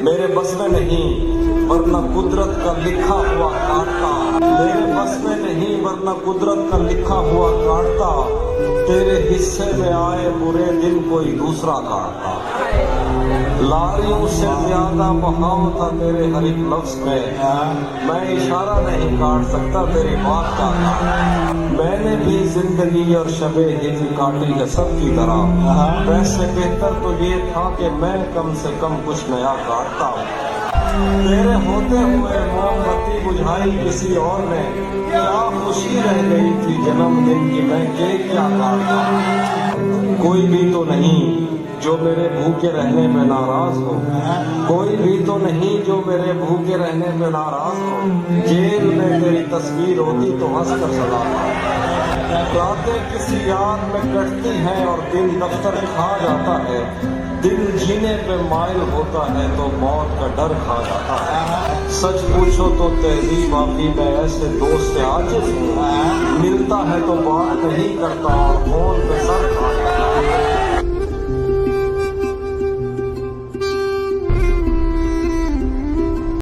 میرے بس میں نہیں ورنہ قدرت کا لکھا ہوا کاٹتا، میرے بس میں نہیں ورنہ قدرت کا لکھا ہوا کاٹتا، تیرے حصے میں آئے برے دن کوئی دوسرا کاٹتا۔ لاریوں سے زیادہ بہاؤ تھا تیرے ہر ایک لفظ میں اشارہ نہیں کاٹ سکتا تیری بات کا کاٹ۔ میں نے بھی زندگی اور شب ہجر کاٹی ہے سب کی طرح، ویسے بہتر تو یہ تھا کہ میں کم سے کم کچھ نیا کاٹتا۔ تیرے ہوتے ہوئے موم بتی بجھائی کسی اور نے، کیا خوشی رہ گئی تھی جنم دن کی میں کیک کیا کاٹتا۔ کوئی بھی تو نہیں جو میرے بھوکے رہنے پہ ناراض ہو، کوئی بھی تو نہیں جو میرے بھوکے رہنے پہ ناراض ہو، جیل میں تیری تصویر ہوتی تو ہنس کر سلاتا۔ راتیں کسی یاد میں کٹتی ہیں اور دن دفتر کھا جاتا ہے، دل جینے پہ مائل ہوتا ہے تو موت کا ڈر کھا جاتا ہے۔ سچ پوچھو تو تہذیب واقعی میں ایسے دوست عاجز ہوں، ملتا ہے تو بات نہیں کرتا اور فون پہ سر کھا جاتا ہے۔